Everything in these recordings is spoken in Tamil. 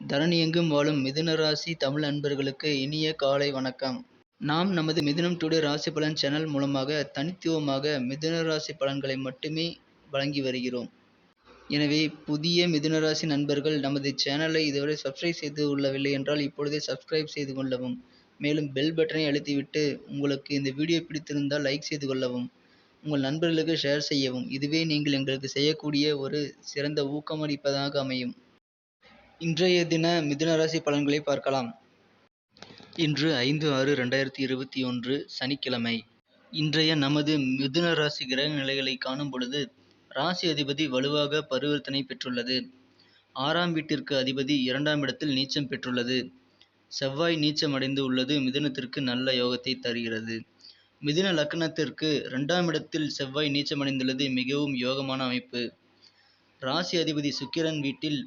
தரணியெங்கும் வாழும் மிதுன ராசி தமிழ் அன்பர்களுக்கு இனிய காலை வணக்கம். நாம் நமது மிதுனம் டுடே ராசி பலன் சேனல் மூலமாக தனித்துவமாக மிதுன ராசி பலன்களை மட்டுமே வழங்கி வருகிறோம். எனவே புதிய மிதுன ராசி நண்பர்கள் நமது சேனலை இதுவரை சப்ஸ்கிரைப் செய்து கொள்ளவில்லை என்றால் இப்பொழுதே சப்ஸ்கிரைப் செய்து கொள்ளவும். மேலும் பெல் பட்டனை அழுத்திவிட்டு உங்களுக்கு இந்த வீடியோ பிடித்திருந்தால் லைக் செய்து கொள்ளவும். உங்கள் நண்பர்களுக்கு ஷேர் செய்யவும். இதுவே நீங்கள் எங்களுக்கு செய்யக்கூடிய ஒரு சிறந்த ஊக்கமளிப்பதாக அமையும். இன்றைய தின மிதுன ராசி பலன்களை பார்க்கலாம். இன்று 5/6/2021 சனிக்கிழமை. இன்றைய நமது மிதுன ராசி கிரக நிலைகளை காணும் பொழுது ராசி அதிபதி வலுவாக பரிவர்த்தனை பெற்றுள்ளது. 6ஆம் வீட்டிற்கு அதிபதி 2ஆம் இடத்தில் நீச்சம் பெற்றுள்ளது. செவ்வாய் நீச்சம் அடைந்து உள்ளது மிதுனத்திற்கு நல்ல யோகத்தை தருகிறது. மிதுன லக்னத்திற்கு 2ஆம் இடத்தில் செவ்வாய் நீச்சமடைந்துள்ளது மிகவும் யோகமான அமைப்பு. ராசி அதிபதி சுக்கிரன் வீட்டில்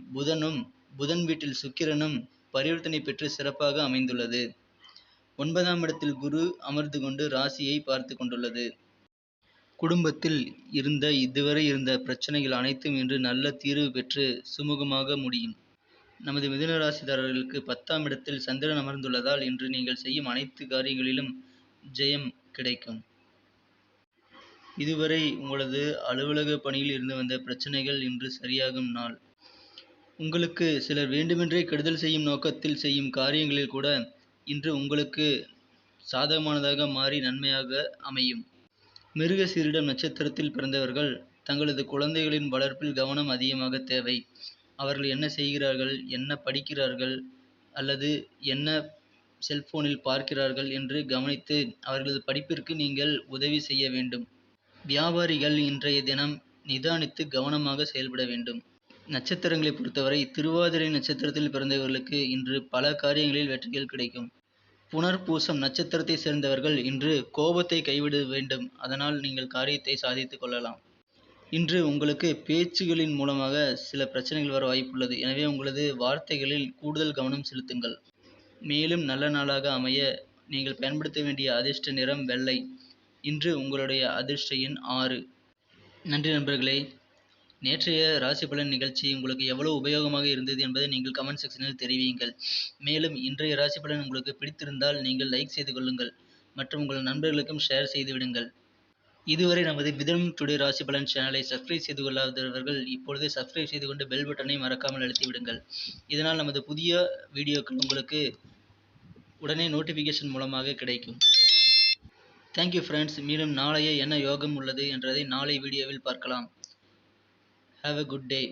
புதன் வீட்டில் சுக்கிரனும் பரிவர்த்தனை பெற்று சிறப்பாக அமைந்துள்ளது. 9ஆம் இடத்தில் குரு அமர்ந்து கொண்டு ராசியை பார்த்து கொண்டுள்ளது. குடும்பத்தில் இதுவரை இருந்த பிரச்சனைகள் அனைத்தும் இன்று நல்ல தீர்வு பெற்று சுமூகமாக முடியும். நமது மிதுன ராசிதாரர்களுக்கு 10ஆம் இடத்தில் சந்திரன் அமர்ந்துள்ளதால் இன்று நீங்கள் செய்யும் அனைத்து காரியங்களிலும் ஜெயம் கிடைக்கும். இதுவரை உங்களது அலுவலக பணியில் இருந்து வந்த பிரச்சனைகள் இன்று சரியாகும் நாள். உங்களுக்கு சிலர் வேண்டுமென்றே கெடுதல் செய்யும் நோக்கத்தில் செய்யும் காரியங்களில் கூட இன்று உங்களுக்கு சாதகமானதாக மாறி நன்மையாக அமையும். மிருகசீரிடம் நட்சத்திரத்தில் பிறந்தவர்கள் தங்களது குழந்தைகளின் வளர்ப்பில் கவனம் அதிகமாக தேவை. அவர்கள் என்ன செய்கிறார்கள், என்ன படிக்கிறார்கள் அல்லது என்ன செல்போனில் பார்க்கிறார்கள் என்று கவனித்து அவர்களது படிப்பிற்கு நீங்கள் உதவி செய்ய வேண்டும். வியாபாரிகள் இன்றைய தினம் நிதானித்து கவனமாக செயல்பட வேண்டும். நட்சத்திரங்களை பொறுத்தவரை திருவாதிரை நட்சத்திரத்தில் பிறந்தவர்களுக்கு இன்று பல காரியங்களில் வெற்றிகள் கிடைக்கும். புனர்பூசம் நட்சத்திரத்தை சேர்ந்தவர்கள் இன்று கோபத்தை கைவிட வேண்டும். அதனால் நீங்கள் காரியத்தை சாதித்துக் கொள்ளலாம். இன்று உங்களுக்கு பேச்சுகளின் மூலமாக சில பிரச்சனைகள் வர வாய்ப்புள்ளது. எனவே உங்களது வார்த்தைகளில் கூடுதல் கவனம் செலுத்துங்கள். மேலும் நல்ல நாளாக அமைய நீங்கள் பயன்படுத்த வேண்டிய அதிர்ஷ்ட நிறம் வெள்ளை. இன்று உங்களுடைய அதிர்ஷ்ட எண் 6. நன்றி நண்பர்களே. நேற்றைய ராசி பலன் நிகழ்ச்சி உங்களுக்கு எவ்வளவு உபயோகமாக இருந்தது என்பதை நீங்கள் கமெண்ட் செக்ஷனில் தெரிவியுங்கள். மேலும் இன்றைய ராசி பலன் உங்களுக்கு பிடித்திருந்தால் நீங்கள் லைக் செய்து கொள்ளுங்கள் மற்றும் உங்கள் நண்பர்களுக்கும் ஷேர் செய்து விடுங்கள். இதுவரை நமது மிதுனம் டுடே ராசி பலன் சேனலை சப்ஸ்கிரைப் செய்து கொள்ளாதவர்கள் இப்பொழுதே சப்ஸ்கிரைப் செய்து கொண்டு பெல் பட்டனை மறக்காமல் அழுத்தி விடுங்கள். இதனால் நமது புதிய வீடியோக்கள் உங்களுக்கு உடனே நோட்டிஃபிகேஷன் மூலமாக கிடைக்கும். Thank you friends. மேலும் நாளைய என்ன யோகம் உள்ளது என்றதை நாளை வீடியோவில் பார்க்கலாம். Have a good day.